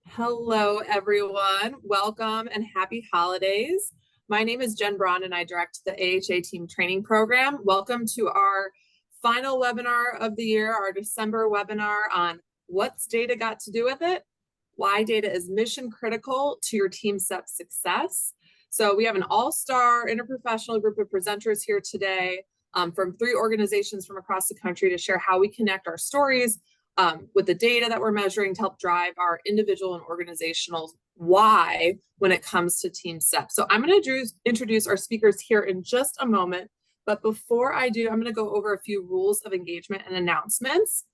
Hello, everyone. Welcome and happy holidays. My name is Jen Braun and I direct the AHA Team Training Program. Welcome to our final webinar of the year, our December webinar on what's data got to do with it, why data is mission critical to your TeamSTEPPS success. So we have an all-star interprofessional group of presenters here today from 3 organizations from across the country to share how we connect our stories with the data that we're measuring to help drive our individual and organizational why when it comes to TeamSTEPPS. So I'm going to introduce our speakers here in just a moment. But before I do, I'm going to go over a few rules of engagement and announcements.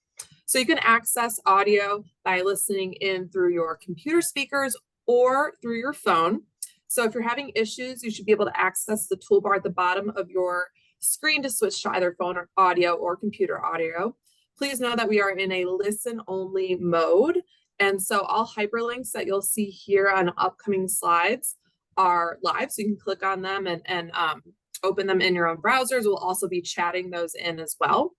So you can access audio by listening in through your computer speakers or through your phone. So if you're having issues, you should be able to access the toolbar at the bottom of your screen to switch to either phone or audio or computer audio. Please know that we are in a listen-only mode. And so all hyperlinks that you'll see here on upcoming slides are live. So you can click on them and open them in your own browsers. We'll also be chatting those in as well.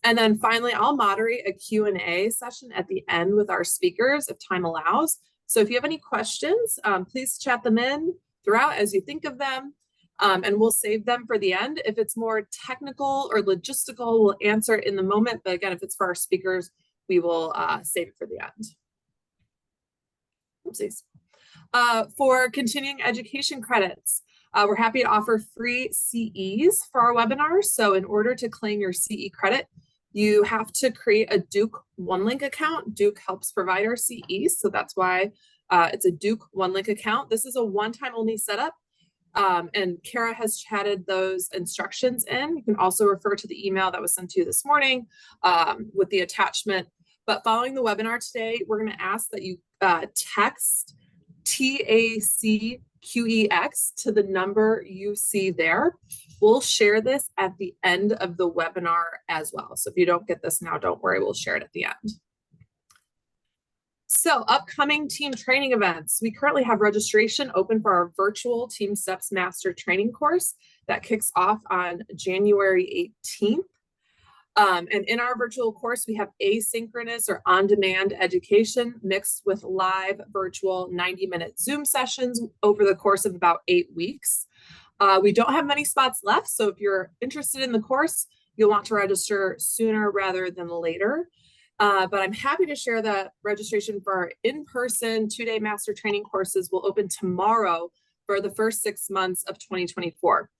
And then finally, I'll moderate a Q&A session at the end with our speakers if time allows. So if you have any questions, please chat them in throughout as you think of them. And we'll save them for the end. If it's more technical or logistical, we'll answer it in the moment. But again, if it's for our speakers, we will save it for the end. Oopsies. For continuing education credits, we're happy to offer free CEs for our webinars. So in order to claim your CE credit, you have to create a Duke OneLink account. Duke helps provide our CEs, so that's why it's a Duke OneLink account. This is a one-time only setup. And Kara has chatted those instructions in. You can also refer to the email that was sent to you this morning with the attachment. But following the webinar today, we're going to ask that you text TACQEX to the number you see there. We'll share this at the end of the webinar as well. So if you don't get this now, don't worry, we'll share it at the end. So upcoming team training events. We currently have registration open for our virtual TeamSTEPPS Master Training course that kicks off on January 18th. And in our virtual course, we have asynchronous or on-demand education mixed with live virtual 90-minute Zoom sessions over the course of about 8 weeks. We don't have many spots left, so if you're interested in the course, you'll want to register sooner rather than later. But I'm happy to share that registration for our in-person 2-day master training courses will open tomorrow for the first 6 months of 2024.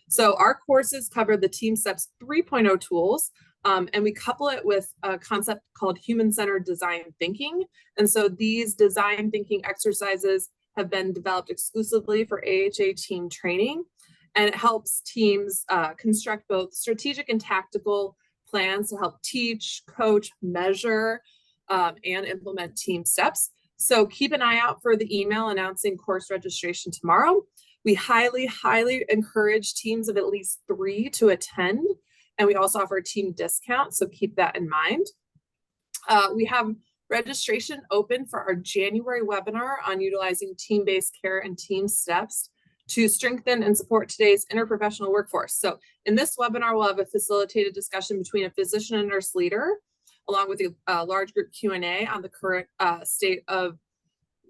So our courses cover the TeamSTEPPS 3.0 tools, and we couple it with a concept called human-centered design thinking. And so these design thinking exercises have been developed exclusively for AHA team training, and it helps teams construct both strategic and tactical plans to help teach, coach, measure, and implement TeamSTEPPS. So keep an eye out for the email announcing course registration tomorrow. We highly, highly encourage teams of at least 3 to attend, and we also offer a team discount, so keep that in mind. We have registration open for our January webinar on utilizing team-based care and TeamSTEPPS to strengthen and support today's interprofessional workforce. So in this webinar, we'll have a facilitated discussion between a physician and nurse leader, along with a large group Q&A on the current state of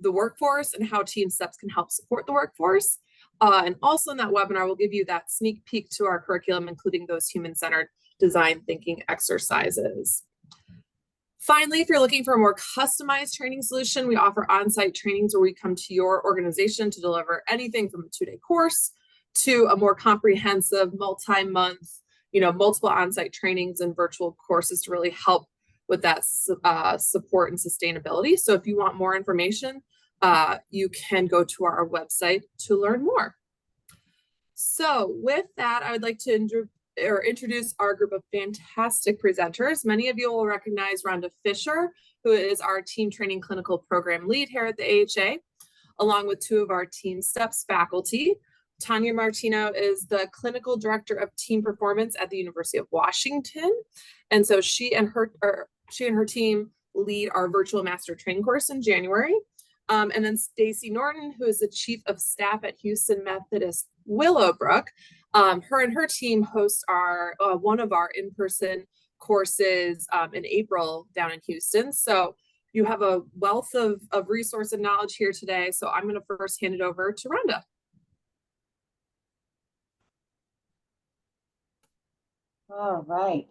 the workforce and how TeamSTEPPS can help support the workforce. And also in that webinar, we'll give you that sneak peek to our curriculum, including those human-centered design thinking exercises. Finally, if you're looking for a more customized training solution, we offer on-site trainings where we come to your organization to deliver anything from a 2-day course to a more comprehensive multi-month, multiple on-site trainings and virtual courses to really help with that support and sustainability. So if you want more information, you can go to our website to learn more. So with that, I would like to introduce our group of fantastic presenters. Many of you will recognize Rhonda Fisher, who is our team training clinical program lead here at the AHA, along with 2 of our TeamSTEPPS faculty. Tanya Martino is the clinical director of team performance at the University of Washington. And so she and her team lead our virtual master training course in January. And then Stacy Norton, who is the chief of staff at Houston Methodist Willowbrook. Her and her team host one of our in-person courses in April down in Houston. So You have a wealth of resource and knowledge here today, so I'm going to first hand it over to Rhonda. All right.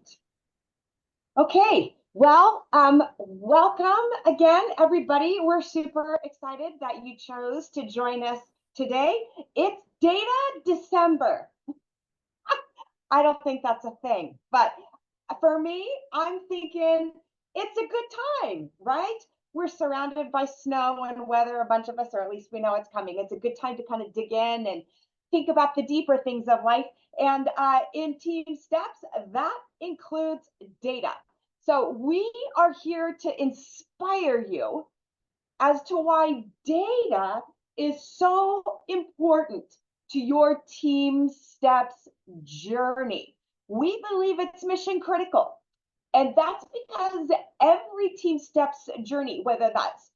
Okay, well, welcome again, everybody. We're super excited that you chose to join us today. It's Data December. I don't think that's a thing, but for me, I'm thinking it's a good time, right? We're surrounded by snow and weather, a bunch of us, or at least we know it's coming. It's a good time to kind of dig in and think about the deeper things of life. And in TeamSTEPPS, that includes data. So we are here to inspire you as to why data is so important to your TeamSTEPPS journey. We believe it's mission critical. And that's because every TeamSTEPPS journey, whether that's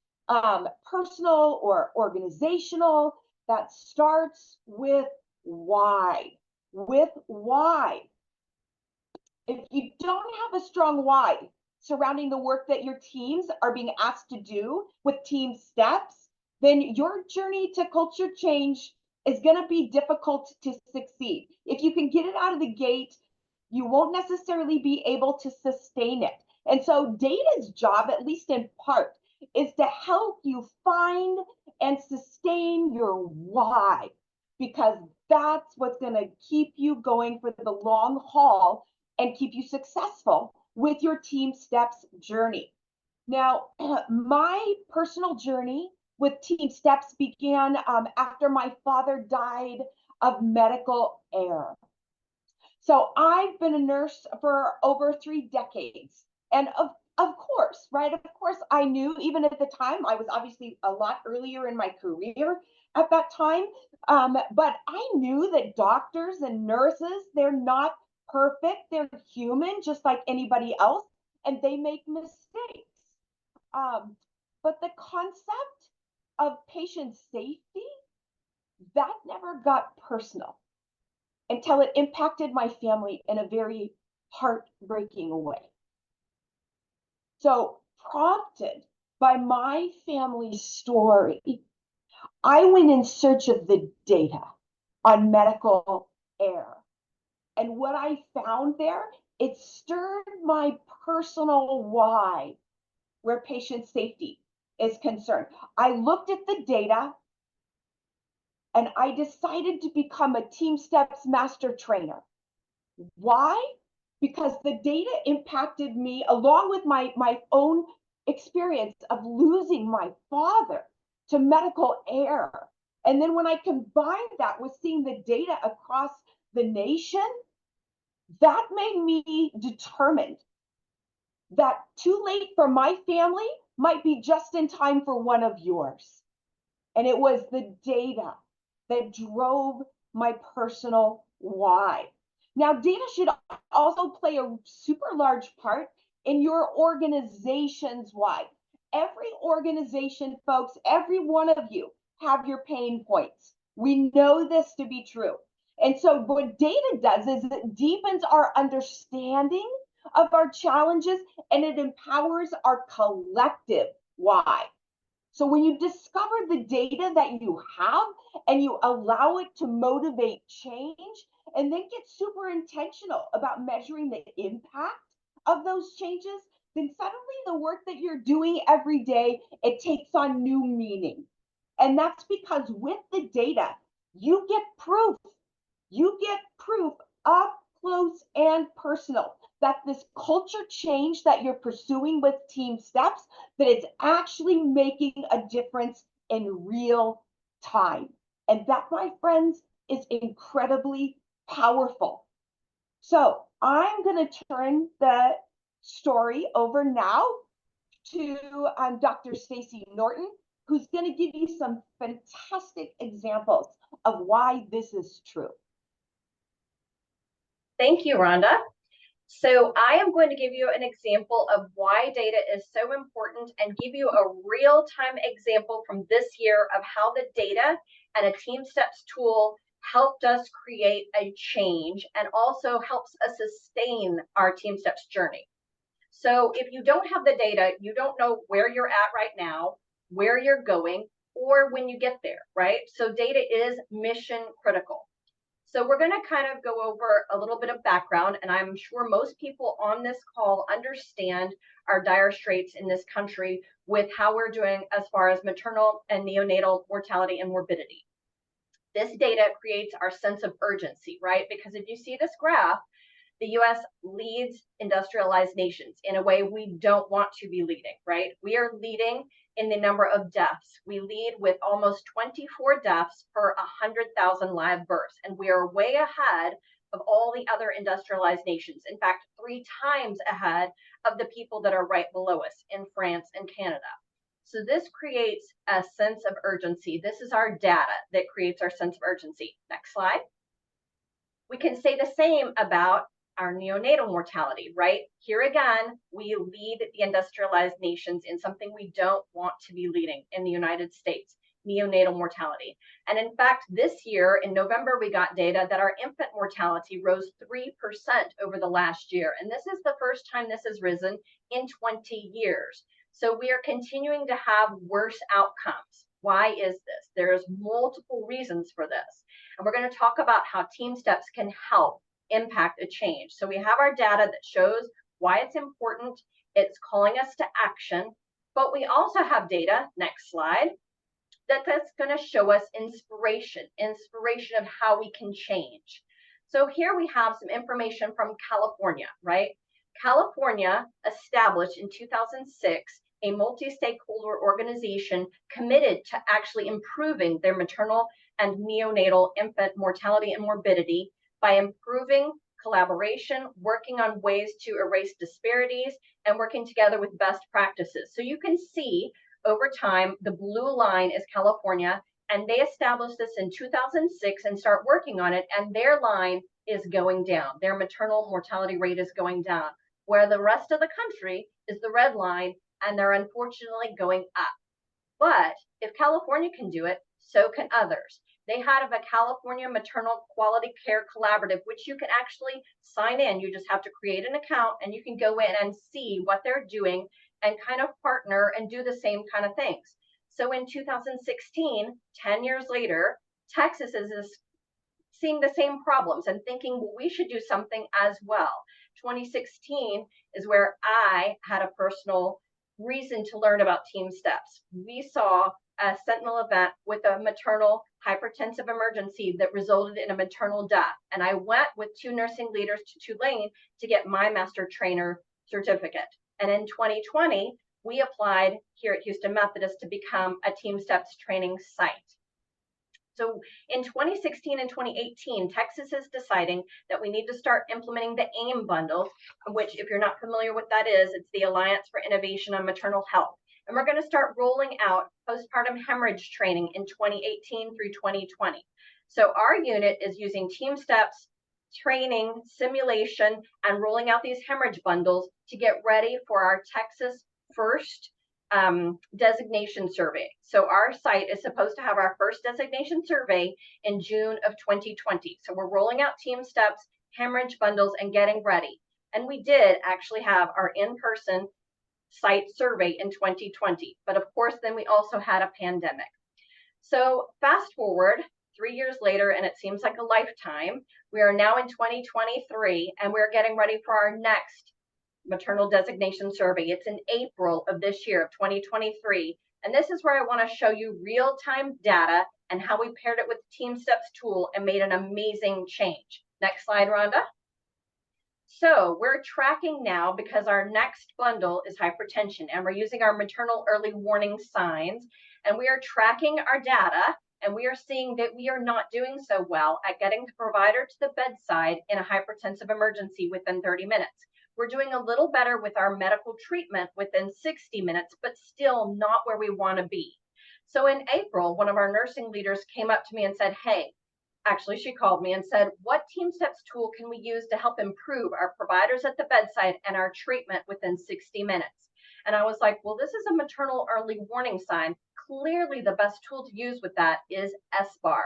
personal or organizational, that starts with why. With why. If you don't have a strong why surrounding the work that your teams are being asked to do with TeamSTEPPS, then your journey to culture change is going to be difficult to succeed. If you can get it out of the gate, you won't necessarily be able to sustain it. And so data's job, at least in part, is to help you find and sustain your why, because that's what's going to keep you going for the long haul and keep you successful with your TeamSTEPPS journey. Now, my personal journey with TeamSTEPPS began after my father died of medical error. So I've been a nurse for over 3 decades. And of course, right? Of course, I knew even at the time, I was obviously a lot earlier in my career at that time. But I knew that doctors and nurses, they're not perfect. They're human, just like anybody else, and they make mistakes. But the concept of patient safety, that never got personal until it impacted my family in a very heartbreaking way. So, prompted by my family's story, I went in search of the data on medical error. And what I found there, it stirred my personal why where patient safety is concerned. I looked at the data and I decided to become a TeamSTEPPS master trainer. Why? Because the data impacted me along with my own experience of losing my father to medical error. And then when I combined that with seeing the data across the nation, that made me determined that too late for my family might be just in time for one of yours. And it was the data that drove my personal why. Now, data should also play a super large part in your organization's why. Every organization, folks, every one of you have your pain points. We know this to be true. And so what data does is it deepens our understanding of our challenges and it empowers our collective why. So when you discover the data that you have and you allow it to motivate change and then get super intentional about measuring the impact of those changes, then suddenly the work that you're doing every day, it takes on new meaning. And that's because with the data, you get proof. You get proof up close and personal that this culture change that you're pursuing with TeamSTEPPS, that it's actually making a difference in real time. And that, my friends, is incredibly powerful. So I'm going to turn the story over now to Dr. Stacy Norton, who's going to give you some fantastic examples of why this is true. Thank you, Rhonda. So I am going to give you an example of why data is so important and give you a real-time example from this year of how the data and a TeamSTEPPS tool helped us create a change and also helps us sustain our TeamSTEPPS journey. So if you don't have the data, you don't know where you're at right now, where you're going, or when you get there, right? So data is mission critical. So we're going to kind of go over a little bit of background, and I'm sure most people on this call understand our dire straits in this country with how we're doing as far as maternal and neonatal mortality and morbidity. This data creates our sense of urgency, right? Because if you see this graph, the US leads industrialized nations in a way we don't want to be leading, right? We are leading in the number of deaths. We lead with almost 24 deaths per 100,000 live births, and we are way ahead of all the other industrialized nations. In fact, 3 times ahead of the people that are right below us in France and Canada. So this creates a sense of urgency. This is our data that creates our sense of urgency. Next slide. We can say the same about our neonatal mortality, right? Here again, we lead the industrialized nations in something we don't want to be leading in the United States, neonatal mortality. And in fact, this year in November, we got data that our infant mortality rose 3% over the last year. And this is the first time this has risen in 20 years. So we are continuing to have worse outcomes. Why is this? There's multiple reasons for this. And we're going to talk about how TeamSTEPPS can help impact a change. So we have our data that shows why it's important. It's calling us to action, but we also have data, next slide, that's going to show us inspiration of how we can change. So here we have some information from California, right? California established in 2006 a multi-stakeholder organization committed to actually improving their maternal and neonatal infant mortality and morbidity by improving collaboration, working on ways to erase disparities, and working together with best practices. So you can see over time, the blue line is California, and they established this in 2006 and start working on it, and their line is going down. Their maternal mortality rate is going down, where the rest of the country is the red line, and they're unfortunately going up. But if California can do it, so can others. They had a California Maternal Quality Care Collaborative, which you can actually sign in. You just have to create an account and you can go in and see what they're doing and kind of partner and do the same kind of things. So in 2016, 10 years later, Texas is seeing the same problems and thinking, well, we should do something as well. 2016 is where I had a personal reason to learn about TeamSTEPPS. We saw a sentinel event with a maternal hypertensive emergency that resulted in a maternal death. And I went with 2 nursing leaders to Tulane to get my master trainer certificate. And in 2020, we applied here at Houston Methodist to become a TeamSTEPPS training site. So in 2016 and 2018, Texas is deciding that we need to start implementing the AIM bundle, which, if you're not familiar with that is, it's the Alliance for Innovation on Maternal Health. And we're going to start rolling out postpartum hemorrhage training in 2018 through 2020. So our unit is using TeamSTEPPS training, simulation, and rolling out these hemorrhage bundles to get ready for our Texas first designation survey. So our site is supposed to have our first designation survey in June of 2020. So we're rolling out TeamSTEPPS hemorrhage bundles and getting ready. And we did actually have our in-person site survey in 2020. But of course, then we also had a pandemic. So fast forward 3 years later, and it seems like a lifetime, we are now in 2023, and we're getting ready for our next maternal designation survey. It's in April of this year of 2023. And this is where I want to show you real-time data and how we paired it with the TeamSTEPPS tool and made an amazing change. Next slide, Rhonda. So we're tracking now because our next bundle is hypertension, and we're using our maternal early warning signs, and we are tracking our data, and we are seeing that we are not doing so well at getting the provider to the bedside in a hypertensive emergency within 30 minutes. We're doing a little better with our medical treatment within 60 minutes, but still not where we want to be. So in April, one of our nursing leaders came up to me and said, hey, actually she called me and said, what TeamSTEPPS tool can we use to help improve our providers at the bedside and our treatment within 60 minutes? And I was like, well, this is a maternal early warning sign. Clearly the best tool to use with that is SBAR.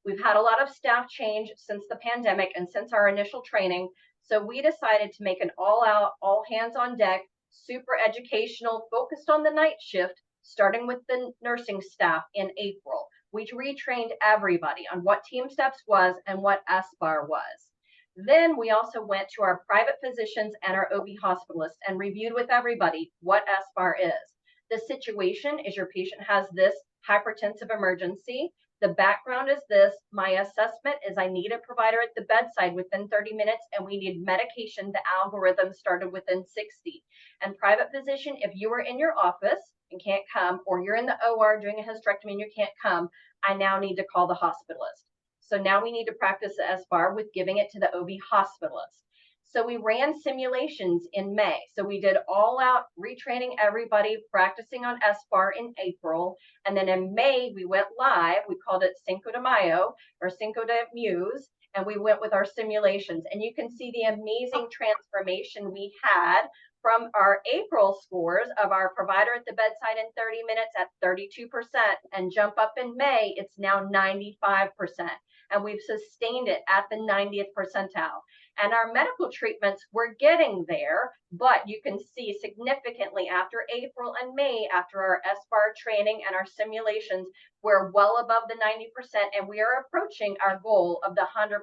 We've had a lot of staff change since the pandemic and since our initial training. So we decided to make an all-out, all hands on deck super educational, focused on the night shift, starting with the nursing staff in April. We retrained everybody on what TeamSTEPPS was and what SBAR was. Then we also went to our private physicians and our OB hospitalists and reviewed with everybody what SBAR is. The situation is your patient has this hypertensive emergency. The background is this. My assessment is I need a provider at the bedside within 30 minutes, and we need medication. The algorithm started within 60. And private physician, if you are in your office and can't come, or you're in the OR doing a hysterectomy and you can't come, I now need to call the hospitalist. So now we need to practice the SBAR with giving it to the OB hospitalist. So we ran simulations in May. So we did all out retraining everybody, practicing on SBAR in April. And then in May, we went live. We called it Cinco de Mayo or Cinco de Muse. And we went with our simulations. And you can see the amazing transformation we had from our April scores of our provider at the bedside in 30 minutes at 32%, and jump up in May, it's now 95%. And we've sustained it at the 90th percentile. And our medical treatments, we're getting there, but you can see significantly after April and May, after our SBAR training and our simulations, we're well above the 90%, and we are approaching our goal of the 100%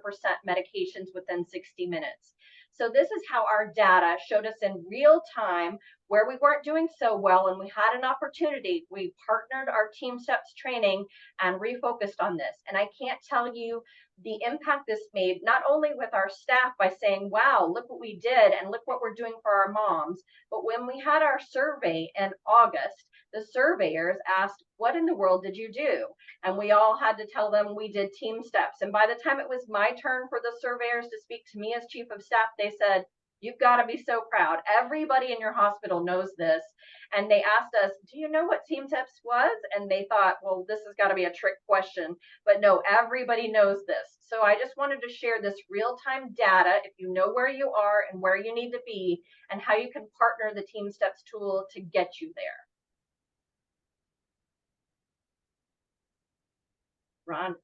medications within 60 minutes. So this is how our data showed us in real time where we weren't doing so well, and we had an opportunity. We partnered our TeamSTEPPS training and refocused on this. And I can't tell you the impact this made, not only with our staff by saying, wow, look what we did and look what we're doing for our moms, but when we had our survey in August, the surveyors asked, what in the world did you do? And we all had to tell them we did TeamSTEPPS. And by the time it was my turn for the surveyors to speak to me as chief of staff, they said, you've got to be so proud. Everybody in your hospital knows this. And they asked us, do you know what TeamSTEPPS was? And they thought, well, this has got to be a trick question. But no, everybody knows this. So I just wanted to share this real-time data, if you know where you are and where you need to be, and how you can partner the TeamSTEPPS tool to get you there. Ron.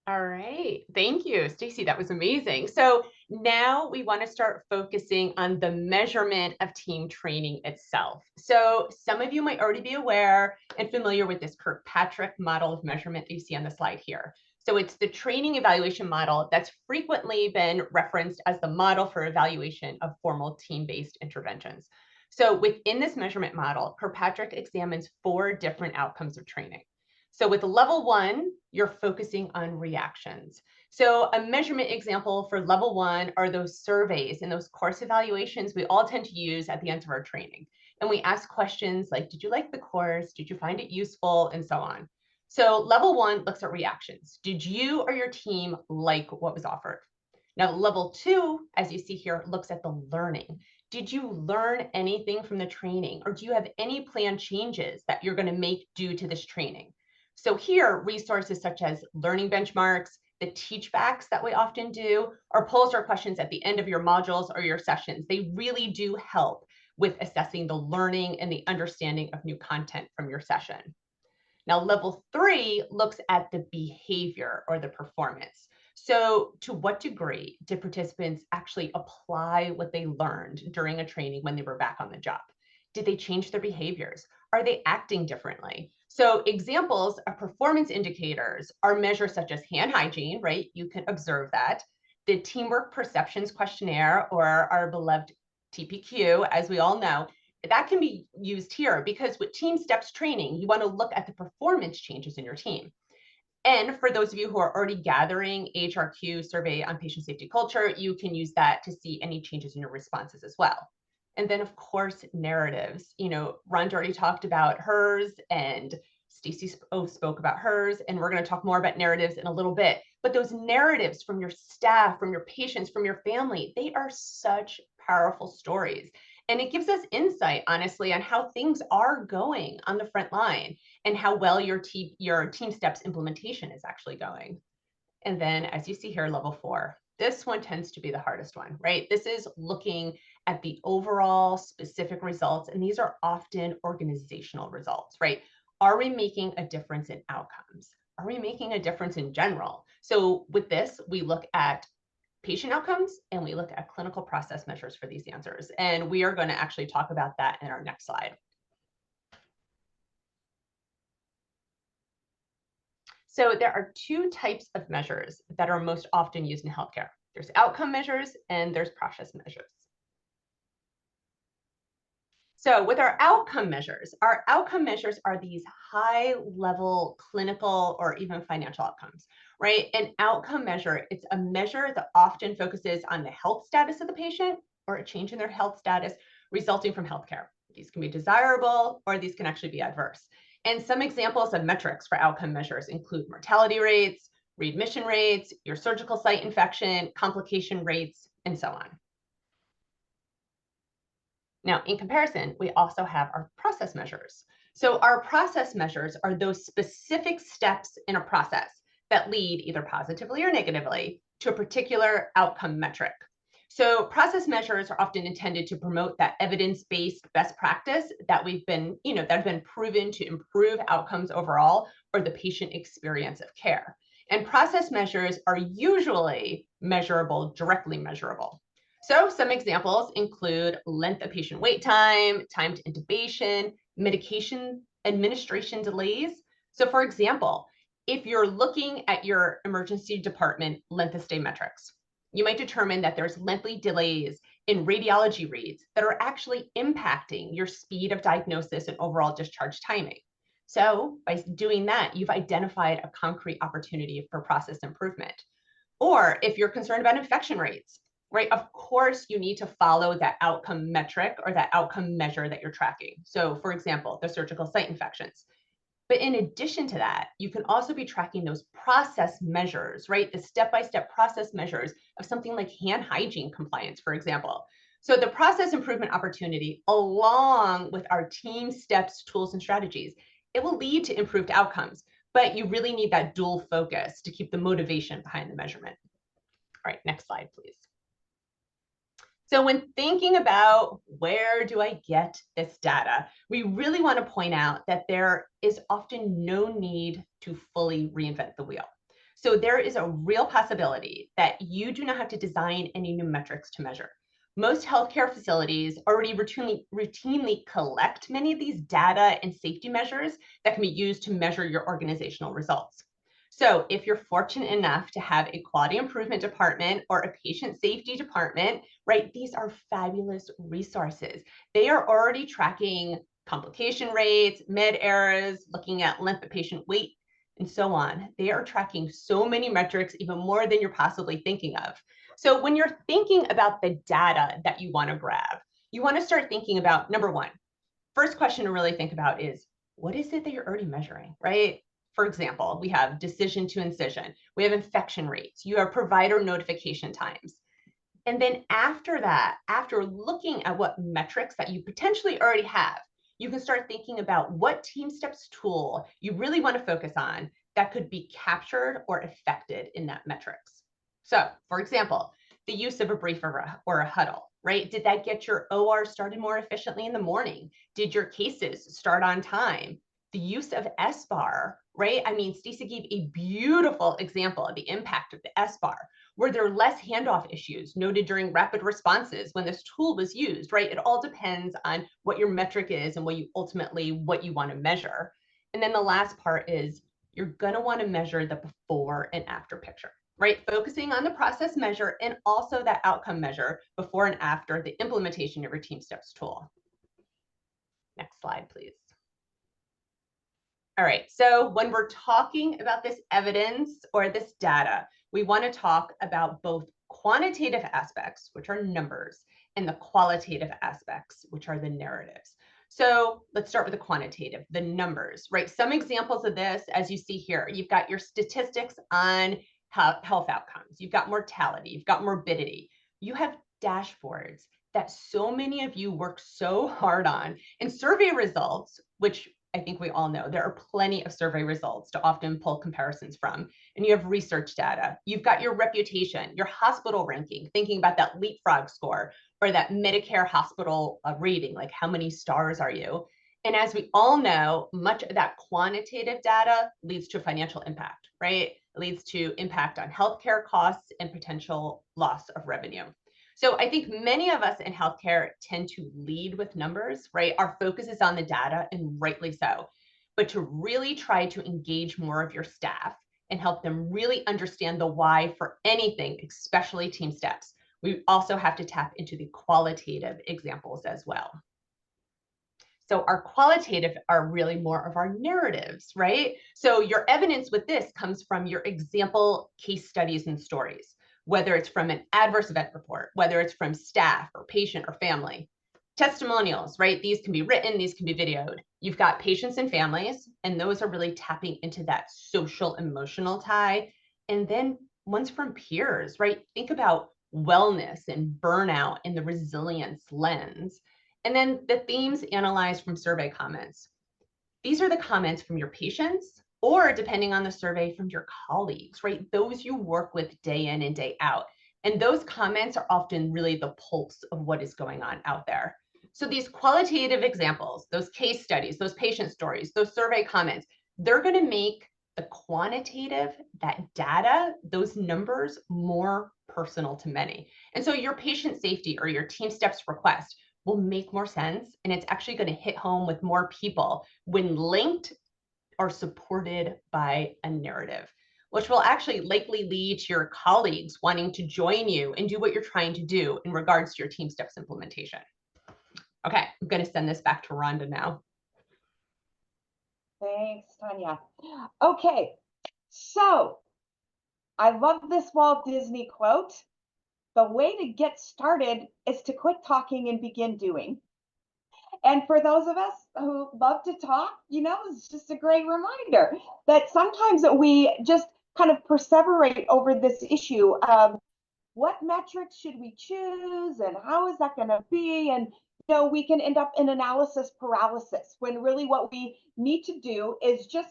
All right. Thank you, Stacy. That was amazing. So now we want to start focusing on the measurement of team training itself. So some of you might already be aware and familiar with this Kirkpatrick model of measurement that you see on the slide here. So it's the training evaluation model that's frequently been referenced as the model for evaluation of formal team-based interventions. So within this measurement model, Kirkpatrick examines 4 different outcomes of training. So with level 1, you're focusing on reactions. So a measurement example for level 1 are those surveys and those course evaluations we all tend to use at the end of our training. And we ask questions like, did you like the course? Did you find it useful? And so on. So level 1 looks at reactions. Did you or your team like what was offered? Now, level 2, as you see here, looks at the learning. Did you learn anything from the training? Or do you have any planned changes that you're going to make due to this training? So here, resources such as learning benchmarks, the teach backs that we often do, or polls or questions at the end of your modules or your sessions, they really do help with assessing the learning and the understanding of new content from your session. Now, level 3 looks at the behavior or the performance. So to what degree did participants actually apply what they learned during a training when they were back on the job? Did they change their behaviors? Are they acting differently? So examples of performance indicators are measures such as hand hygiene, right? You can observe that. The teamwork perceptions questionnaire, or our beloved TPQ, as we all know, that can be used here because with TeamSTEPPS training, you want to look at the performance changes in your team. And for those of you who are already gathering HRQ survey on patient safety culture, you can use that to see any changes in your responses as well. And then, of course, narratives. You know, Rhonda already talked about hers, and Stacy spoke about hers, and we're going to talk more about narratives in a little bit. But those narratives from your staff, from your patients, from your family, they are such powerful stories. And it gives us insight, honestly, on how things are going on the front line and how well your TeamSTEPPS implementation is actually going. And then, as you see here, level 4. This one tends to be the hardest one, right? This is looking at the overall specific results, and these are often organizational results, right? Are we making a difference in outcomes? Are we making a difference in general? So with this, we look at patient outcomes, and we look at clinical process measures for these answers. And we are going to actually talk about that in our next slide. So there are two types of measures that are most often used in healthcare. There's outcome measures and there's process measures. So with our outcome measures are these high-level clinical or even financial outcomes, right? An outcome measure, it's a measure that often focuses on the health status of the patient or a change in their health status resulting from healthcare. These can be desirable or these can actually be adverse. And some examples of metrics for outcome measures include mortality rates, readmission rates, your surgical site infection, complication rates, and so on. Now, in comparison, we also have our process measures. So our process measures are those specific steps in a process that lead either positively or negatively to a particular outcome metric. So process measures are often intended to promote that evidence-based best practice that that have been proven to improve outcomes overall or the patient experience of care. And process measures are usually measurable, directly measurable. So some examples include length of patient wait time, time to intubation, medication administration delays. So for example, if you're looking at your emergency department length of stay metrics, you might determine that there's lengthy delays in radiology reads that are actually impacting your speed of diagnosis and overall discharge timing. So by doing that, you've identified a concrete opportunity for process improvement. Or if you're concerned about infection rates, right? Of course, you need to follow that outcome metric or that outcome measure that you're tracking. So for example, the surgical site infections. But in addition to that, you can also be tracking those process measures, right? The step-by-step process measures of something like hand hygiene compliance, for example. So the process improvement opportunity, along with our TeamSTEPPS tools and strategies, it will lead to improved outcomes, but you really need that dual focus to keep the motivation behind the measurement. All right, next slide, please. So when thinking about where do I get this data, we really want to point out that there is often no need to fully reinvent the wheel. So there is a real possibility that you do not have to design any new metrics to measure. Most healthcare facilities already routinely collect many of these data and safety measures that can be used to measure your organizational results. So if you're fortunate enough to have a quality improvement department or a patient safety department, right, these are fabulous resources. They are already tracking complication rates, med errors, looking at length of patient wait, and so on. They are tracking so many metrics, even more than you're possibly thinking of. So when you're thinking about the data that you want to grab, you want to start thinking about, number one, first question to really think about is, what is it that you're already measuring, right? For example, we have decision to incision, we have infection rates, you have provider notification times. And then after that, after looking at what metrics that you potentially already have, you can start thinking about what TeamSTEPPS tool you really want to focus on that could be captured or affected in that metrics. So for example, the use of a brief or a huddle, right? Did that get your OR started more efficiently in the morning? Did your cases start on time? The use of SBAR, right? I mean, Stacey gave a beautiful example of the impact of the SBAR. Were there less handoff issues noted during rapid responses when this tool was used, right? It all depends on what your metric is and what you want to measure. And then the last part is you're going to want to measure the before and after picture, right? Focusing on the process measure and also that outcome measure before and after the implementation of your TeamSTEPPS tool. Next slide, please. All right, so when we're talking about this evidence or this data, we want to talk about both quantitative aspects, which are numbers, and the qualitative aspects, which are the narratives. So let's start with the quantitative, the numbers, right? Some examples of this, as you see here, you've got your statistics on health outcomes, you've got mortality, you've got morbidity, you have dashboards that so many of you work so hard on, and survey results, which I think we all know there are plenty of survey results to often pull comparisons from, and you have research data. You've got your reputation, your hospital ranking, thinking about that leapfrog score or that Medicare hospital rating, like how many stars are you? And as we all know, much of that quantitative data leads to financial impact, right? It leads to impact on healthcare costs and potential loss of revenue. So I think many of us in healthcare tend to lead with numbers, right? Our focus is on the data, and rightly so. But to really try to engage more of your staff and help them really understand the why for anything, especially TeamSTEPPS, we also have to tap into the qualitative examples as well. So our qualitative are really more of our narratives, right? So your evidence with this comes from your example case studies and stories, whether it's from an adverse event report, whether it's from staff or patient or family. Testimonials, right? These can be written, these can be videoed. You've got patients and families, and those are really tapping into that social emotional tie. And then ones from peers, right? Think about wellness and burnout in the resilience lens. And then the themes analyzed from survey comments. These are the comments from your patients, or depending on the survey, from your colleagues, right? Those you work with day in and day out. And those comments are often really the pulse of what is going on out there. So these qualitative examples, those case studies, those patient stories, those survey comments, they're going to make the quantitative, that data, those numbers more personal to many. And so your patient safety or your TeamSTEPPS request will make more sense, and it's actually going to hit home with more people when linked or supported by a narrative, which will actually likely lead to your colleagues wanting to join you and do what you're trying to do in regards to your TeamSTEPPS implementation. Okay, I'm going to send this back to Rhonda now. Thanks, Tanya. Okay, so I love this Walt Disney quote. The way to get started is to quit talking and begin doing. And for those of us who love to talk, it's just a great reminder that sometimes we just kind of perseverate over this issue of what metrics should we choose and how is that going to be? And we can end up in analysis paralysis when really what we need to do is just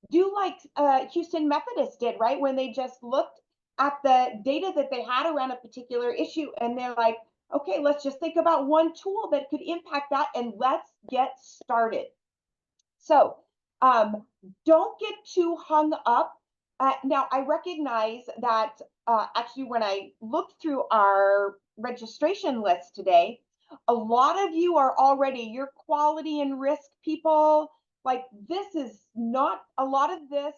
do like Houston Methodist did, right? When they just looked at the data that they had around a particular issue and they're like, okay, let's just think about one tool that could impact that and let's get started. So don't get too hung up. Now, I recognize that actually when I looked through our registration list today, a lot of you are already your quality and risk people. Like this is not, a lot of this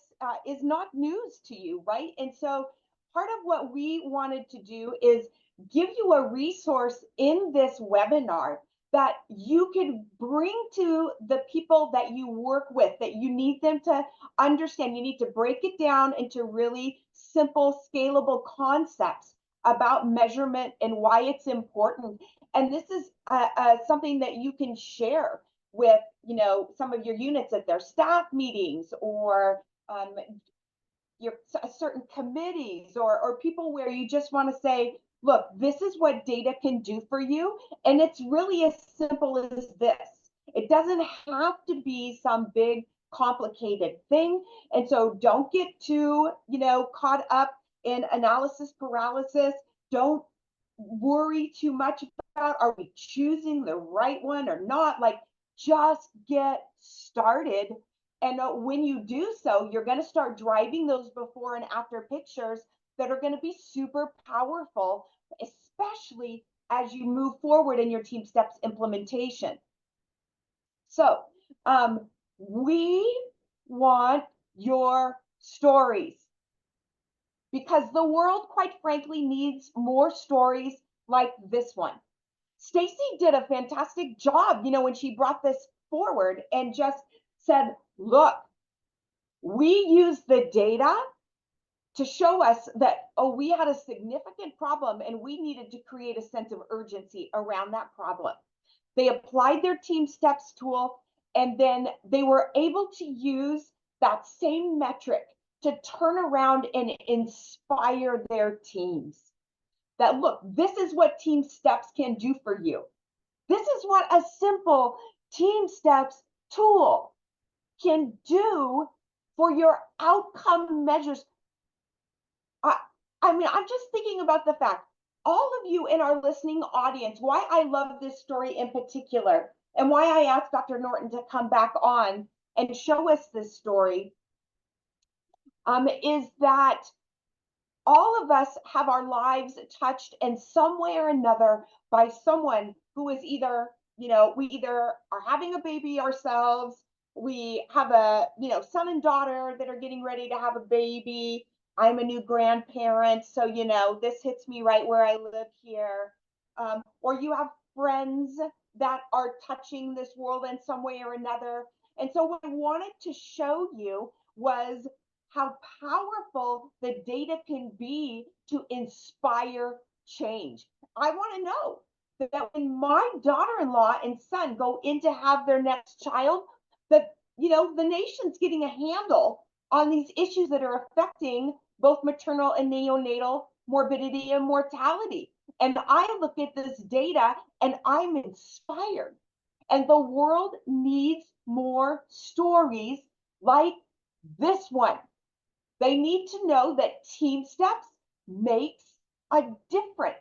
is not news to you, right? And so part of what we wanted to do is give you a resource in this webinar that you could bring to the people that you work with, that you need them to understand. You need to break it down into really simple, scalable concepts about measurement and why it's important. And this is something that you can share with, some of your units at their staff meetings or your certain committees or people where you just want to say, look, this is what data can do for you. And it's really as simple as this. It doesn't have to be some big complicated thing. And so don't get too, caught up in analysis paralysis. Don't worry too much about, are we choosing the right one or not? Like, just get started. And when you do so, you're going to start driving those before and after pictures that are going to be super powerful, especially as you move forward in your TeamSTEPPS implementation. So we want your stories because the world, quite frankly, needs more stories like this one. Stacy did a fantastic job, when she brought this forward and just said, look, we use the data to show us that, we had a significant problem and we needed to create a sense of urgency around that problem. They applied their TeamSTEPPS tool and then they were able to use that same metric to turn around and inspire their teams. That, look, this is what TeamSTEPPS can do for you. This is what a simple TeamSTEPPS tool can do for your outcome measures. I mean, I'm just thinking about the fact, all of you in our listening audience, why I love this story in particular, and why I asked Dr. Norton to come back on and show us this story. is that all of us have our lives touched in some way or another by someone who is either, we either are having a baby ourselves, we have a, son and daughter that are getting ready to have a baby. I'm a new grandparent, so, this hits me right where I live here. Or you have friends that are touching this world in some way or another. And so what I wanted to show you was how powerful the data can be to inspire change. I want to know that when my daughter-in-law and son go in to have their next child, that, the nation's getting a handle on these issues that are affecting both maternal and neonatal morbidity and mortality. And I look at this data and I'm inspired. And the world needs more stories like this one. They need to know that TeamSTEPPS makes a difference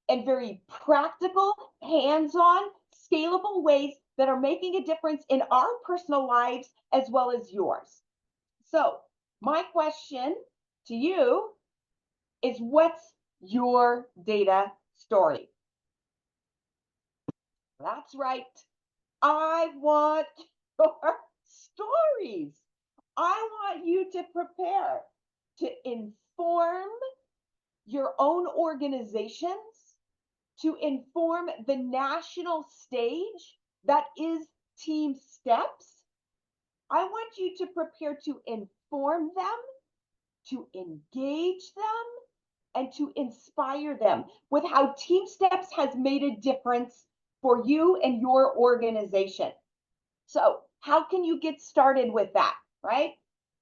in very practical, hands-on, scalable ways that are making a difference in our personal lives as well as yours. So my question to you is, what's your data story? That's right. I want your stories. I want you to prepare to inform your own organizations, to inform the national stage that is TeamSTEPPS. I want you to prepare to inform them, to engage them, and to inspire them with how TeamSTEPPS has made a difference for you and your organization. So how can you get started with that, right?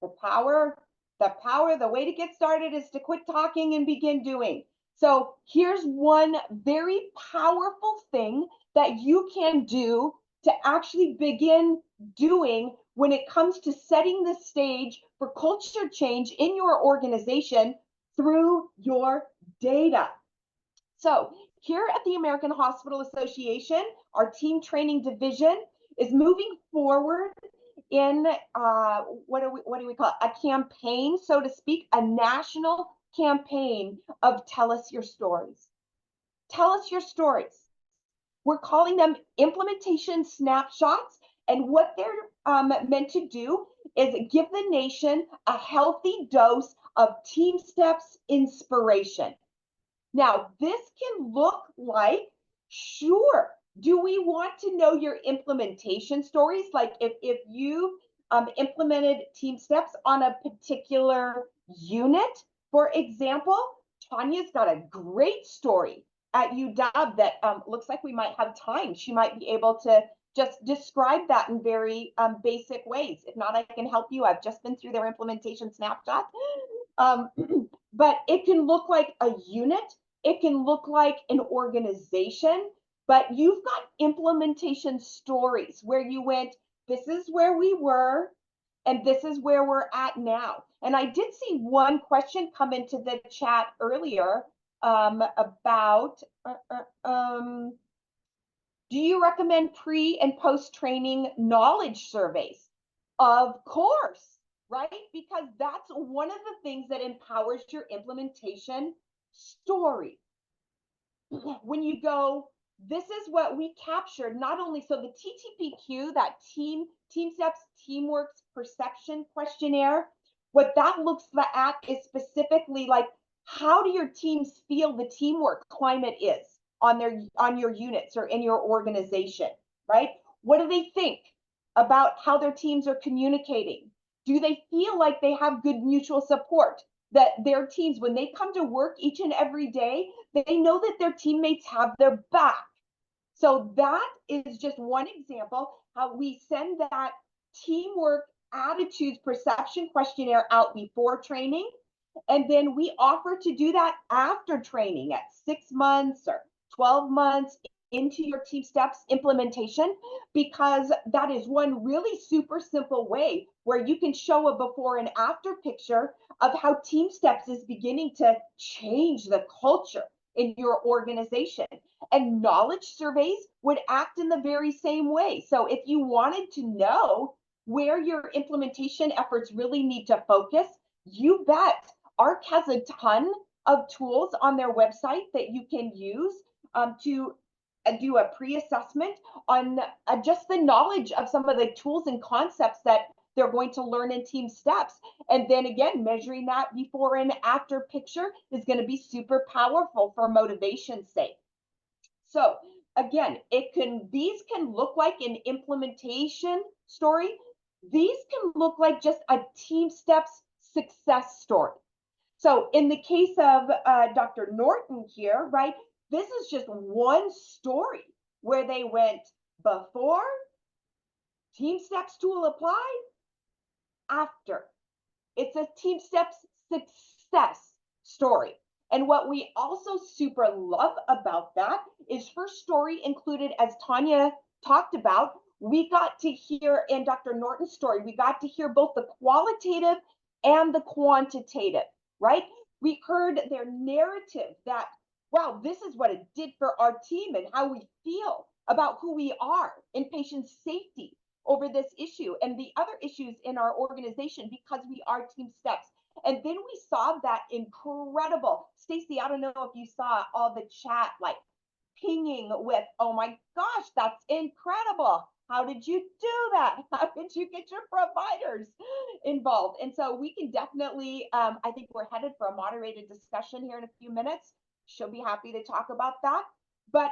The way to get started is to quit talking and begin doing. So here's one very powerful thing that you can do to actually begin doing when it comes to setting the stage for culture change in your organization through your data. So here at the American Hospital Association, our team training division is moving forward in what do we call it? A campaign, so to speak, a national campaign of Tell Us Your Stories. Tell us your stories. We're calling them implementation snapshots, and what they're meant to do is give the nation a healthy dose of TeamSTEPPS inspiration. Now, this can look like, sure, do we want to know your implementation stories? Like if you implemented TeamSTEPPS on a particular unit, for example, Tanya's got a great story at UW that looks like we might have time. She might be able to just describe that in very basic ways. If not, I can help you. I've just been through their implementation snapshot. But it can look like a unit. It can look like an organization, but you've got implementation stories where you went, this is where we were, and this is where we're at now. And I did see one question come into the chat earlier about, do you recommend pre and post training knowledge surveys? Of course, right? Because that's one of the things that empowers your implementation story. When you go, this is what we captured, not only, so the TTPQ, that TeamSTEPPS Teamworks Perception Questionnaire, what that looks at is specifically like, how do your teams feel the teamwork climate is on your units or in your organization, right? What do they think about how their teams are communicating? Do they feel like they have good mutual support? That their teams, when they come to work each and every day, they know that their teammates have their back. So that is just one example how we send that teamwork attitudes perception questionnaire out before training. And then we offer to do that after training at 6 months or 12 months into your TeamSTEPPS implementation, because that is one really super simple way where you can show a before and after picture of how TeamSTEPPS is beginning to change the culture in your organization. And knowledge surveys would act in the very same way. So if you wanted to know where your implementation efforts really need to focus, You bet. ARC has a ton of tools on their website that you can use to do a pre-assessment on just the knowledge of some of the tools and concepts that they're going to learn in TeamSTEPPS. And then again, measuring that before and after picture is going to be super powerful for motivation's sake. So again, these can look like an implementation story. These can look like just a TeamSTEPPS success story. So in the case of Dr. Norton here, right, this is just one story where they went before, TeamSTEPPS tool applied, after. It's a TeamSTEPPS success story. And what we also super love about that is her story included, as Tanya talked about, we got to hear in Dr. Norton's story, we got to hear both the qualitative and the quantitative, right? We heard their narrative that, wow, this is what it did for our team and how we feel about who we are in patient safety over this issue and the other issues in our organization because we are TeamSTEPPS. And then we saw that incredible, Stacy, I don't know if you saw all the chat like pinging with, oh my gosh, that's incredible. How did you do that? How did you get your providers involved? And so we can definitely, I think we're headed for a moderated discussion here in a few minutes. She'll be happy to talk about that. But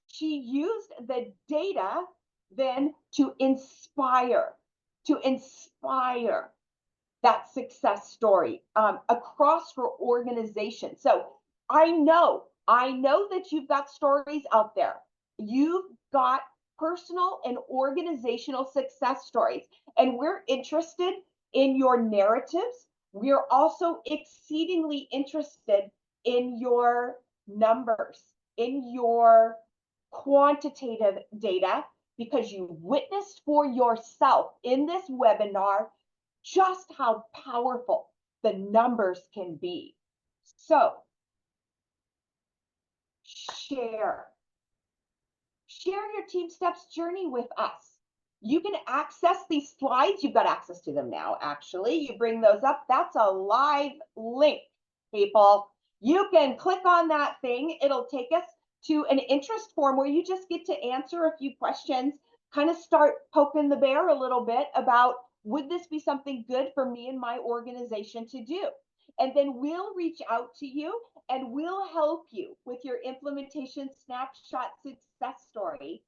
she used the data then to inspire that success story across her organization. So I know that you've got stories out there. You've got personal and organizational success stories, and we're interested in your narratives. We're also exceedingly interested in your numbers, in your quantitative data, because you witnessed for yourself in this webinar just how powerful the numbers can be. So share your TeamSTEPPS journey with us. You can access these slides. You've got access to them now, actually. You bring those up. That's a live link, people. You can click on that thing. It'll take us to an interest form where you just get to answer a few questions, kind of start poking the bear a little bit about, would this be something good for me and my organization to do? And then we'll reach out to you and we'll help you with your implementation snapshot success story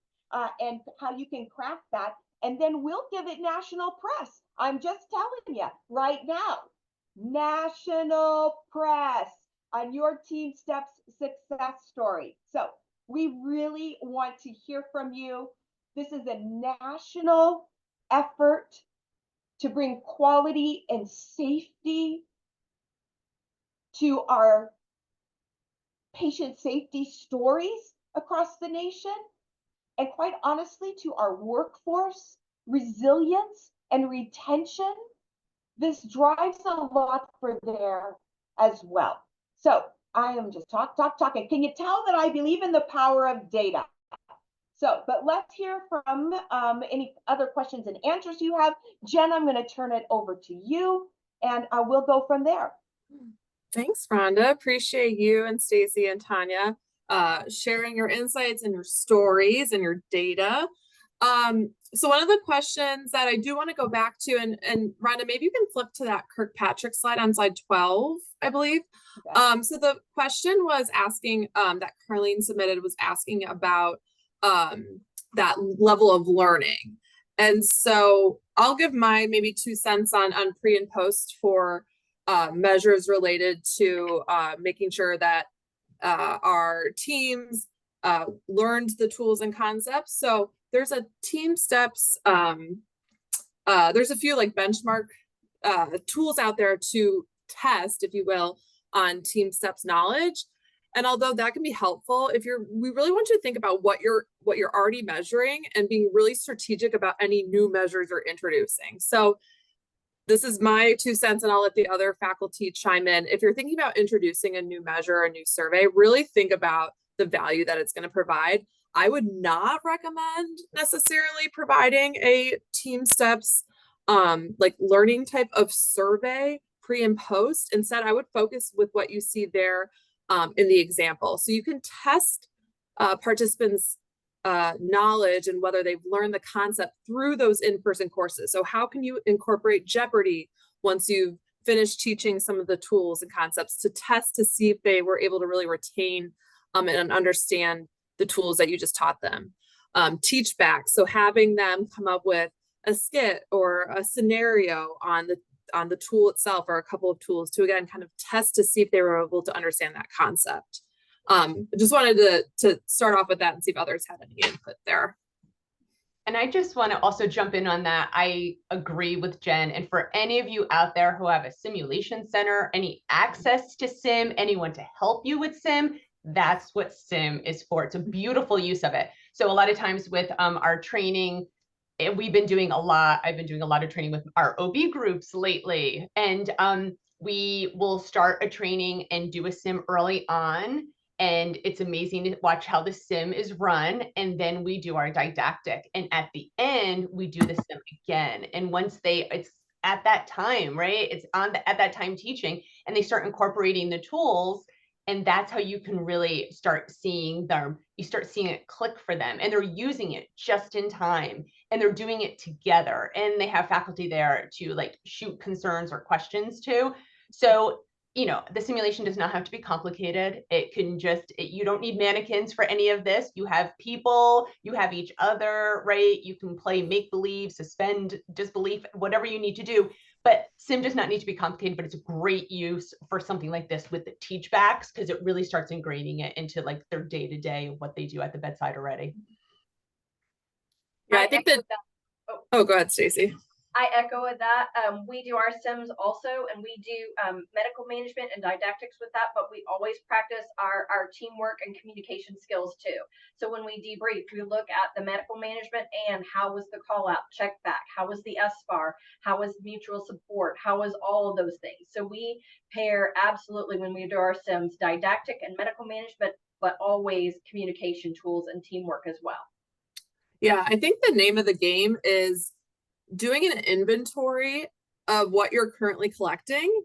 and how you can craft that. And then we'll give it national press. I'm just telling you right now, national press on your TeamSTEPPS success story. So we really want to hear from you. This is a national effort to bring quality and safety to our patient safety stories across the nation, and quite honestly, to our workforce resilience and retention. This drives a lot for there as well. So I am just talking. Can you tell that I believe in the power of data? So, but let's hear from any other questions and answers you have. Jen, I'm going to turn it over to you, and we'll go from there. Thanks, Rhonda. Appreciate you and Stacy and Tanya sharing your insights and your stories and your data. So one of the questions that I do want to go back to, and Rhonda, maybe you can flip to that Kirkpatrick slide on slide 12, I believe. Okay. So the question was asking, that Carlene submitted, was asking about that level of learning. And so I'll give my maybe 2 cents on pre and post for measures related to making sure that our teams learned the tools and concepts. So there's a TeamSTEPPS, there's a few like benchmark tools out there to test, if you will, on TeamSTEPPS knowledge. And although that can be helpful, we really want you to think about what you're already measuring and being really strategic about any new measures you're introducing. So this is my 2 cents, and I'll let the other faculty chime in. If you're thinking about introducing a new measure, a new survey, really think about the value that it's going to provide. I would not recommend necessarily providing a TeamSTEPPS like learning type of survey pre and post. Instead, I would focus with what you see there in the example. So you can test participants' knowledge and whether they've learned the concept through those in-person courses. So how can you incorporate Jeopardy once you've finished teaching some of the tools and concepts to test to see if they were able to really retain and understand the tools that you just taught them. Teach back, so having them come up with a skit or a scenario on the tool itself, or a couple of tools, to again kind of test to see if they were able to understand that concept. I just wanted to start off with that and see if others had any input there. And I just want to also jump in on that. I agree with Jen. And for any of you out there who have a simulation center, any access to sim, anyone to help you with sim, that's what sim is for. It's a beautiful use of it. So a lot of times with our training, I've been doing a lot of training with our OB groups lately. And we will start a training and do a sim early on. And it's amazing to watch how the sim is run. And then we do our didactic. And at the end, we do the sim again. And once it's at that time, right? It's at that time teaching, and they start incorporating the tools. And that's how you can really start seeing it click for them. And they're using it just in time. And they're doing it together. And they have faculty there to like shoot concerns or questions too. So the simulation does not have to be complicated. It can you don't need mannequins for any of this. You have people, you have each other, right? You can play make-believe, suspend disbelief, whatever you need to do. But sim does not need to be complicated, but it's a great use for something like this with the teach backs, because it really starts ingraining it into like their day-to-day, what they do at the bedside already. Yeah, I think that. Oh, go ahead, Stacy. I echo that. We do our sims also, and we do medical management and didactics with that, but we always practice our teamwork and communication skills too. So when we debrief, we look at the medical management and how was the call out, check back, how was the SBAR, how was mutual support, how was all of those things. So we pair absolutely when we do our sims, didactic and medical management, but always communication tools and teamwork as well. Yeah, I think the name of the game is doing an inventory of what you're currently collecting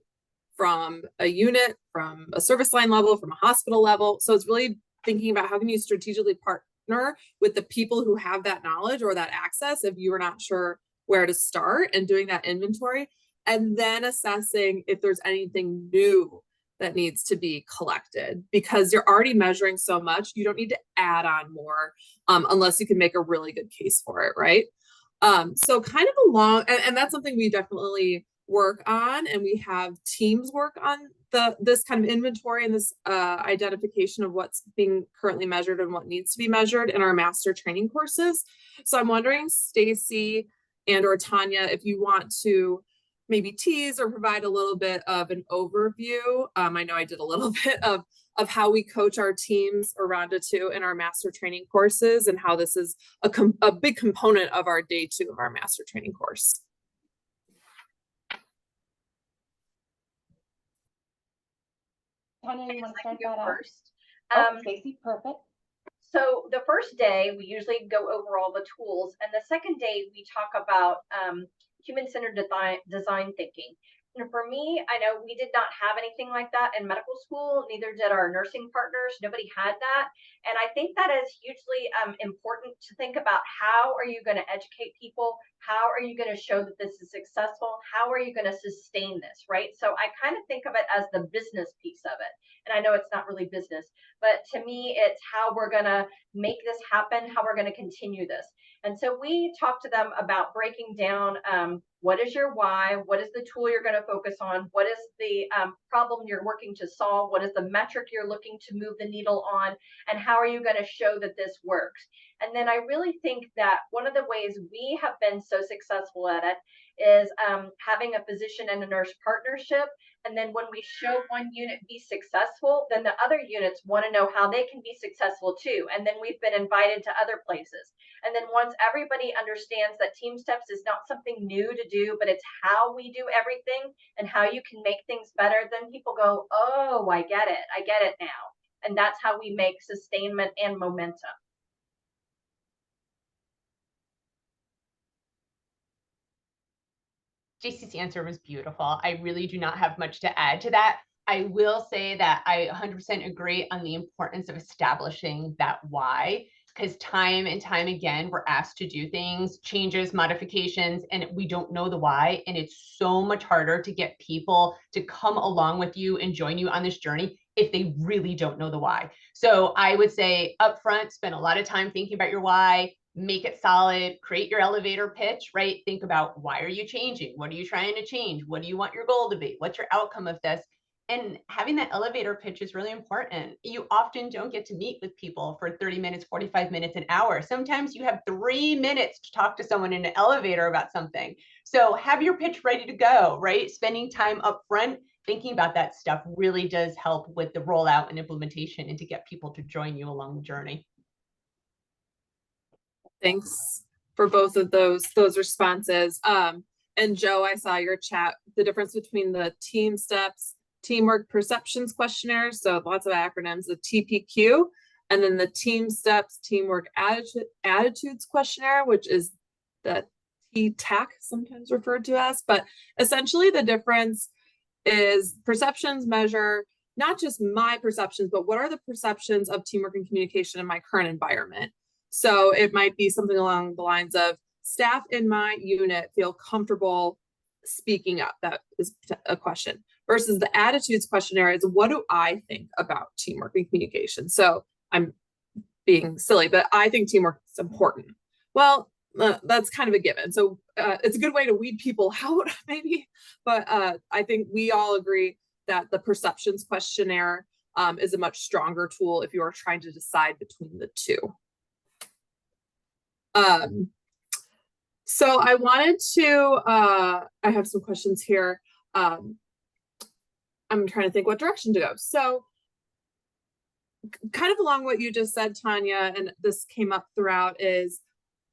from a unit, from a service line level, from a hospital level. So it's really thinking about how can you strategically partner with the people who have that knowledge or that access if you are not sure where to start, and doing that inventory, and then assessing if there's anything new that needs to be collected, because you're already measuring so much. You don't need to add on more unless you can make a really good case for it, right? So kind of and that's something we definitely work on, and we have teams work on this kind of inventory and this identification of what's being currently measured and what needs to be measured in our master training courses. So I'm wondering, Stacy or Tanya, if you want to maybe tease or provide a little bit of an overview. I know I did a little bit of how we coach our teams, or Rhonda too, in our master training courses, and how this is a big component of our day 2 of our master training course. Tanya, you want to start that out? First. Stacy, perfect. So the first day, we usually go over all the tools. And the second day, we talk about human-centered design thinking. And for me, I know we did not have anything like that in medical school. Neither did our nursing partners. Nobody had that. And I think that is hugely important to think about. How are you going to educate people? How are you going to show that this is successful? How are you going to sustain this, right? So I kind of think of it as the business piece of it. And I know it's not really business, but to me, it's how we're going to make this happen, how we're going to continue this. And so we talk to them about breaking down what is your why, what is the tool you're going to focus on, what is the problem you're working to solve, what is the metric you're looking to move the needle on, and how are you going to show that this works. And then I really think that one of the ways we have been so successful at it is having a physician and a nurse partnership. And then when we show one unit be successful, then the other units want to know how they can be successful too. And then we've been invited to other places. And then once everybody understands that TeamSTEPPS is not something new to do, but it's how we do everything and how you can make things better, then people go, oh, I get it now. And that's how we make sustainment and momentum. JC's answer was beautiful. I really do not have much to add to that. I will say that I 100% agree on the importance of establishing that why, because time and time again, we're asked to do things, changes, modifications, and we don't know the why. And it's so much harder to get people to come along with you and join you on this journey if they really don't know the why. So I would say upfront, spend a lot of time thinking about your why, make it solid, create your elevator pitch, right? Think about, why are you changing? What are you trying to change? What do you want your goal to be? What's your outcome of this? And having that elevator pitch is really important. You often don't get to meet with people for 30 minutes, 45 minutes, an hour. Sometimes you have 3 minutes to talk to someone in an elevator about something. So have your pitch ready to go, right? Spending time up front thinking about that stuff really does help with the rollout and implementation and to get people to join you along the journey. Thanks for both of those responses. And Joe, I saw your chat, the difference between the TeamSTEPPS Teamwork Perceptions Questionnaire, so lots of acronyms, the TPQ, and then the TeamSTEPPS Teamwork Attitudes Questionnaire, which is the TTAC, sometimes referred to as. But essentially the difference is perceptions measure not just my perceptions, but what are the perceptions of teamwork and communication in my current environment. So it might be something along the lines of, staff in my unit feel comfortable speaking up. That is a question. Versus the attitudes questionnaire is, what do I think about teamwork and communication? So I'm being silly, but I think teamwork is important. Well, that's kind of a given. So it's a good way to weed people out, maybe. But I think we all agree that the perceptions questionnaire is a much stronger tool if you are trying to decide between the two. So I wanted to, I have some questions here. I'm trying to think what direction to go. So kind of along what you just said, Tanya, and this came up throughout, is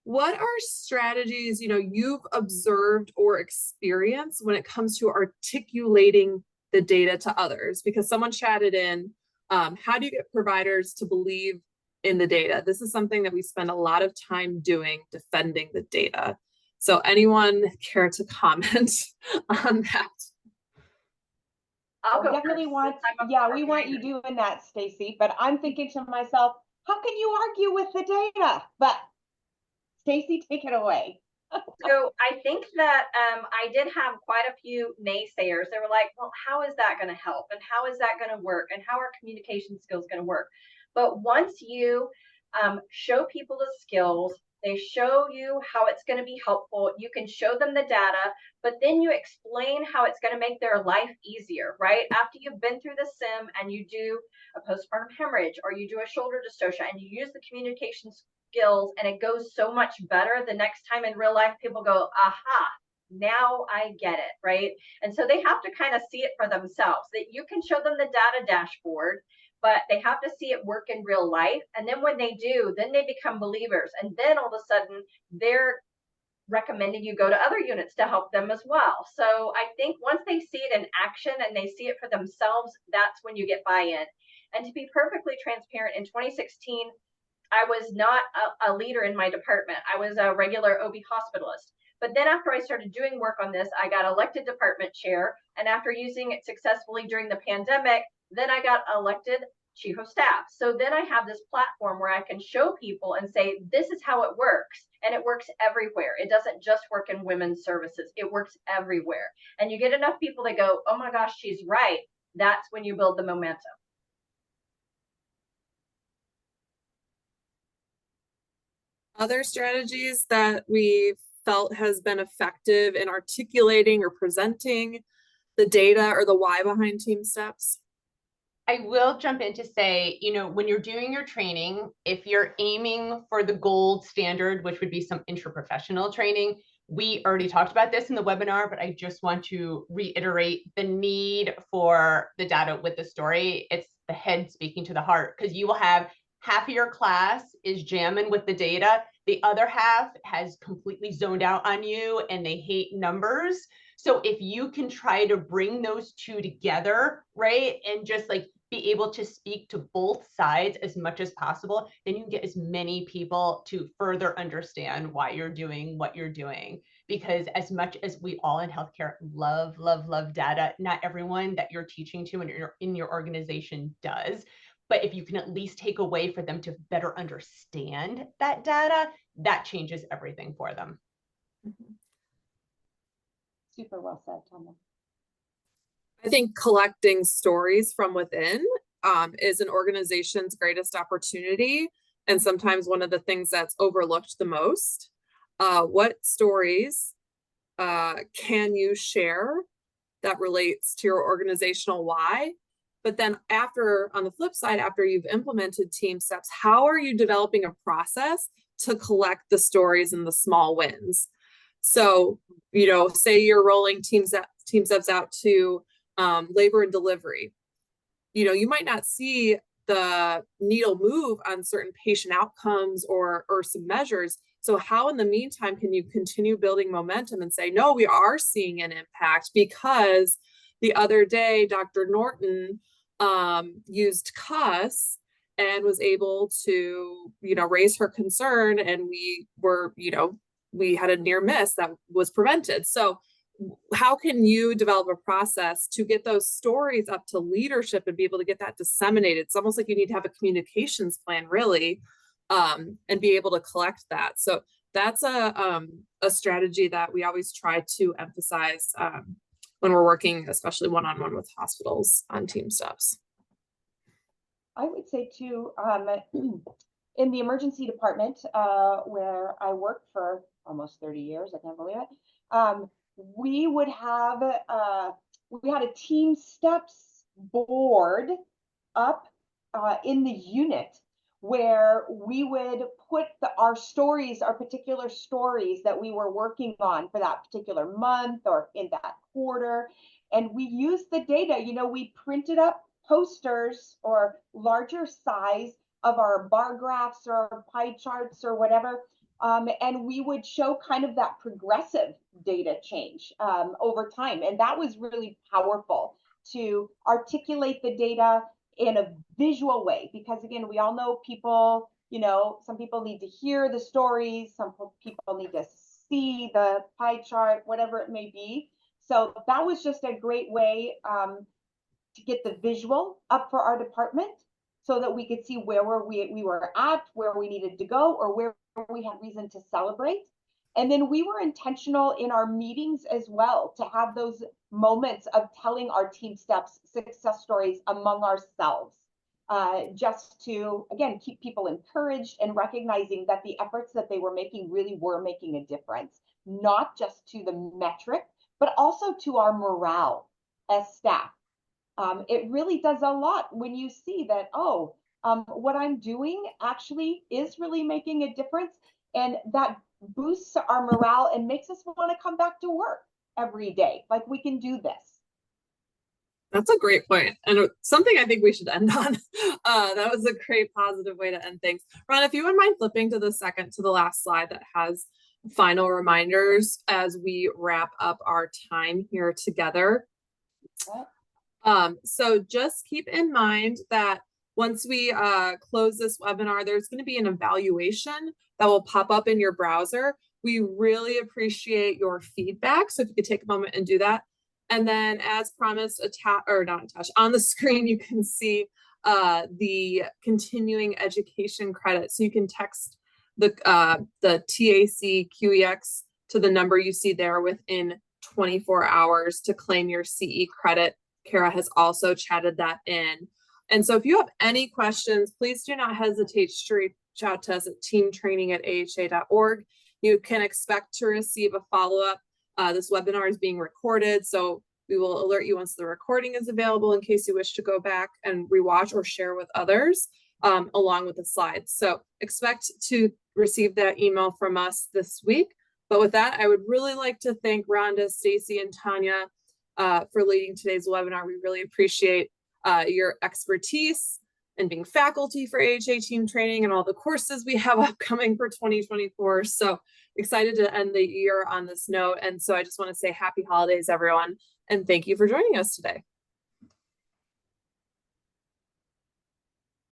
what are strategies, you've observed or experienced when it comes to articulating the data to others? Because someone chatted in, how do you get providers to believe in the data? This is something that we spend a lot of time doing, defending the data. So anyone care to comment on that? I'll go definitely first. We want you doing that, Stacy, but I'm thinking to myself, how can you argue with the data? But Stacy, take it away. So I think that I did have quite a few naysayers. They were like, well, how is that going to help? And how is that going to work? And how are communication skills going to work? But once you show people the skills, they show you how it's going to be helpful. You can show them the data, but then you explain how it's going to make their life easier, right? After you've been through the sim and you do a postpartum hemorrhage or you do a shoulder dystocia and you use the communication skills and it goes so much better, the next time in real life, people go, aha, now I get it, right? And so they have to kind of see it for themselves, that you can show them the data dashboard, but they have to see it work in real life. And then when they do, then they become believers. And then all of a sudden they're recommending you go to other units to help them as well. So I think once they see it in action and they see it for themselves, that's when you get buy-in. And to be perfectly transparent, in 2016, I was not a leader in my department. I was a regular OB hospitalist. But then after I started doing work on this, I got elected department chair. And after using it successfully during the pandemic, then I got elected chief of staff. So then I have this platform where I can show people and say, this is how it works. And it works everywhere. It doesn't just work in women's services. It works everywhere. And you get enough people that go, oh my gosh, she's right. That's when you build the momentum. Other strategies that we felt has been effective in articulating or presenting the data or the why behind TeamSTEPPS? I will jump in to say, when you're doing your training, if you're aiming for the gold standard, which would be some intraprofessional training, we already talked about this in the webinar, but I just want to reiterate the need for the data with the story. It's the head speaking to the heart, because you will have half of your class is jamming with the data. The other half has completely zoned out on you and they hate numbers. So if you can try to bring those two together, right, and just like be able to speak to both sides as much as possible, then you can get as many people to further understand why you're doing what you're doing. because as much as we all in healthcare love, love, love data, not everyone that you're teaching to in your organization does. But if you can at least take away for them to better understand that data, that changes everything for them. Super well said, Tanya. I think collecting stories from within is an organization's greatest opportunity, and sometimes one of the things that's overlooked the most. What stories can you share that relates to your organizational why? But then on the flip side, after you've implemented TeamSTEPPS, how are you developing a process to collect the stories and the small wins? So, say you're rolling TeamSTEPPS out to labor and delivery. You might not see the needle move on certain patient outcomes or some measures. So how in the meantime can you continue building momentum and say, no, we are seeing an impact? Because the other day, Dr. Norton used cuss and was able to, raise her concern, and we had a near miss that was prevented. So how can you develop a process to get those stories up to leadership and be able to get that disseminated? It's almost like you need to have a communications plan, really, and be able to collect that. So that's a strategy that we always try to emphasize when we're working, especially one-on-one with hospitals on TeamSTEPPS. I would say too, in the emergency department, where I worked for almost 30 years, I can't believe it. We would have we had a TeamSTEPPS board up in the unit where we would put our particular stories that we were working on for that particular month or in that quarter, and we used the data. We printed up posters or larger size of our bar graphs or pie charts or whatever. And we would show kind of that progressive data change over time. And that was really powerful to articulate the data in a visual way, because again, we all know people, some people need to hear the stories, some people need to see the pie chart, whatever it may be. So that was just a great way to get the visual up for our department so that we could see where we were at, where we needed to go, or where we had reason to celebrate. And then we were intentional in our meetings as well to have those moments of telling our TeamSTEPPS success stories among ourselves, just to, again, keep people encouraged and recognizing that the efforts that they were making really were making a difference, not just to the metric, but also to our morale as staff. It really does a lot when you see that, what I'm doing actually is really making a difference, and that boosts our morale and makes us want to come back to work every day. Like, we can do this. That's a great point, and something I think we should end on. That was a great positive way to end things. Ron, if you wouldn't mind flipping to the last slide that has final reminders as we wrap up our time here together. Okay. So just keep in mind that once we close this webinar, there's going to be an evaluation that will pop up in your browser. We really appreciate your feedback. So if you could take a moment and do that. And then as promised, on the screen, you can see the continuing education credit. So you can text the TAC QEX to the number you see there within 24 hours to claim your CE credit. Kara has also chatted that in. And so if you have any questions, please do not hesitate to reach out to us at teamtraining@aha.org. You can expect to receive a follow-up. This webinar is being recorded, so we will alert you once the recording is available in case you wish to go back and rewatch or share with others along with the slides. So expect to receive that email from us this week. But with that, I would really like to thank Rhonda, Stacy, and Tanya for leading today's webinar. We really appreciate your expertise and being faculty for AHA team training and all the courses we have upcoming for 2024. So excited to end the year on this note. And so I just want to say happy holidays, everyone, and thank you for joining us today.